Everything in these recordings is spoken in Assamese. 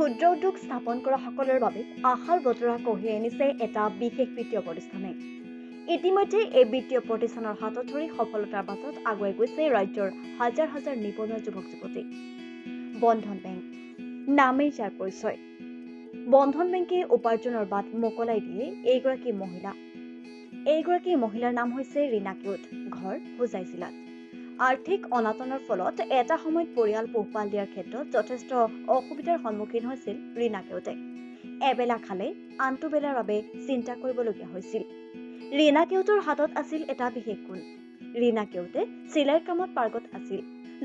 ক্ষুদ্ৰ উদ্যোগ স্থাপন কৰা সকলৰ বাবে আশাৰ বতৰা কঢ়িয়াই আনিছে এটা বিশেষ বিত্তীয় প্ৰতিষ্ঠানে। ইতিমধ্যে এই বিত্তীয় প্ৰতিষ্ঠানৰ হাতত ধৰি সফলতাৰ বাটত আগুৱাই গৈছে ৰাজ্যৰ হাজাৰ হাজাৰ নিবনুৱা যুৱক যুৱতী। বন্ধন বেংক নামেই যাৰ পৰিচয়। বন্ধন বেংকে উপাৰ্জনৰ বাট মোকলাই দিয়ে এইগৰাকী মহিলা। এইগৰাকী মহিলাৰ নাম হৈছে ৰীনা কেওট, ঘৰ হোজাই জিলাত। আৰ্থিক অনাটনৰ ফলত এটা সময়ত পৰিয়াল পোহপাল দিয়াৰ ক্ষেত্ৰত যথেষ্ট অসুবিধাৰ সন্মুখীন হৈছিল ৰীনা কেওটে। এবেলা খালে আনটো বেলাৰ বাবে চিন্তা কৰিবলগীয়া হৈছিল। ৰীনা কেওটৰ হাতত আছিল এটা বিশেষ গুণ। ৰীনা কেওটে চিলাইৰ কামত পাৰ্গত আছিল,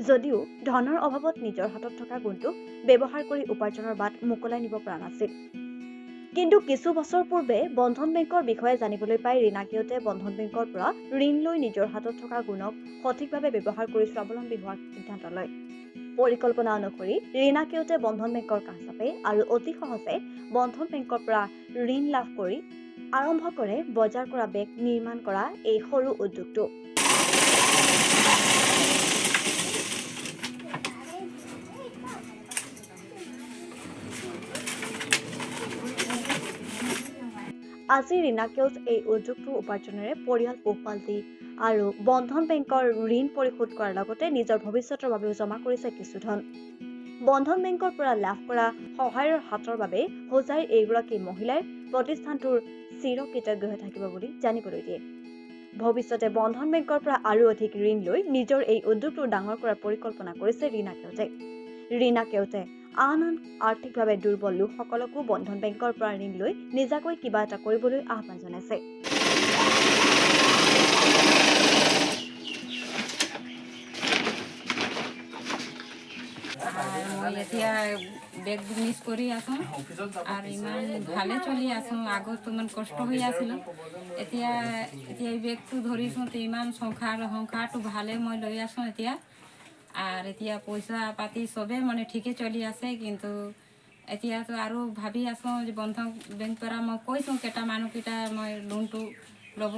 যদিও ধনৰ অভাৱত নিজৰ হাতত থকা গুণটো ব্যৱহাৰ কৰি উপাৰ্জনৰ বাট মোকলাই নিব পৰা নাছিল। কিন্তু কিছু বছৰ পূৰ্বে বন্ধন বেংকৰ বিষয়ে জানিবলৈ পাই ৰীনা কেওটে বন্ধন বেংকৰ পৰা ঋণ লৈ নিজৰ হাতত থকা গুণক সঠিকভাৱে ব্যৱহাৰ কৰি স্বাৱলম্বী হোৱাৰ সিদ্ধান্ত লয়। পৰিকল্পনা অনুসৰি ৰীনা কেওটে বন্ধন বেংকৰ কাষ চাপে আৰু অতি সহজে বন্ধন বেংকৰ পৰা ঋণ লাভ কৰি আৰম্ভ কৰে বজাৰ কৰা বেগ নিৰ্মাণ কৰা এই সৰু উদ্যোগটো। আজি ৰীনা কেওট এই উদ্যোগটোৰ উপাৰ্জনেৰে পৰিয়াল পোহপাল দি আৰু বন্ধন বেংকৰ ঋণ পৰিশোধ কৰাৰ লগতে নিজৰ ভৱিষ্যতৰ বাবেও জমা কৰিছে কিছু ধন। বন্ধন বেংকৰ পৰা লাভ কৰা সহায়ৰ হাতৰ বাবে হোজাইৰ এইগৰাকী মহিলাই প্ৰতিষ্ঠানটোৰ চিৰকৃতজ্ঞ হৈ থাকিব বুলি জানিবলৈ দিয়ে। ভৱিষ্যতে বন্ধন বেংকৰ পৰা আৰু অধিক ঋণ লৈ নিজৰ এই উদ্যোগটো ডাঙৰ কৰাৰ পৰিকল্পনা কৰিছে ৰীনা কেওটে। ৰীনা কেওটে আন আৰ্থিকভাৱে দুৰ্বল লোকসকলকো বন্ধন বেংকৰ পৰা ঋণ লৈ নিজাকৈ কিবা এটা কৰিবলৈ আহ্বান জনাইছে। মই এতিয়া বেগ বিজনেছ কৰি আছোঁ আৰু ইমান ভালে চলি আছোঁ। আগত ইমান কষ্ট হৈ আছিল, এতিয়া এই বেগটো ধৰিছোঁ ইমান সংসাৰটো ভালে মই লৈ আছোঁ এতিয়া। আৰু এতিয়া পইচা পাতি চবেই মানে ঠিকে চলি আছে, কিন্তু এতিয়াতো আৰু ভাবি আছোঁ যে বন্ধন বেংক পৰা মই কৈছোঁ কেইটা মানুহকেইটা মই লোনটো ল'ব,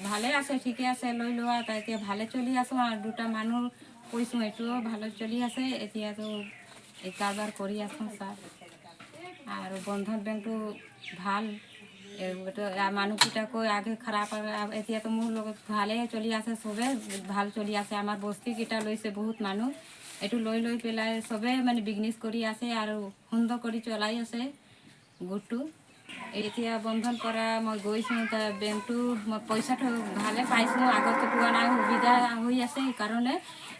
ভালে আছে ঠিকে আছে লৈ লোৱা, এতিয়া ভালে চলি আছোঁ। আৰু দুটা মানুহ কৈছোঁ এইটোও ভালে চলি আছে, এতিয়াতো এই কাৰবাৰ কৰি আছোঁ ছাৰ। আৰু বন্ধন বেংকটো ভাল, মানুহকেইটাকৈ আগে খাৰাপ, এতিয়াতো মোৰ লগত ভালেই চলি আছে, চবেই ভাল চলি আছে। আমাৰ বস্তিকেইটা লৈছে বহুত মানুহ, এইটো লৈ পেলাই চবেই মানে বিজনেছ কৰি আছে আৰু সুন্দৰ কৰি চলাই আছে গোটটো। এতিয়া বন্ধন পৰা মই গৈছোঁ, বেংকটো মই পইচাটো ভালে পাইছোঁ, আগতো পোৱা নাই, সুবিধা হৈ আছে সেইকাৰণে।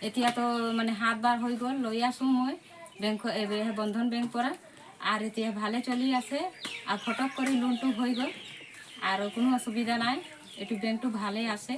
এতিয়াতো মানে 7 বাৰ হৈ গ'ল লৈ আছোঁ মই বন্ধন বেংক পৰা, আৰু এতিয়া ভালে চলি আছে। আৰু ফটক কৰি লোনটো হৈ গ'ল আৰু কোনো অসুবিধা নাই, এইটো বেংকটো ভালেই আছে।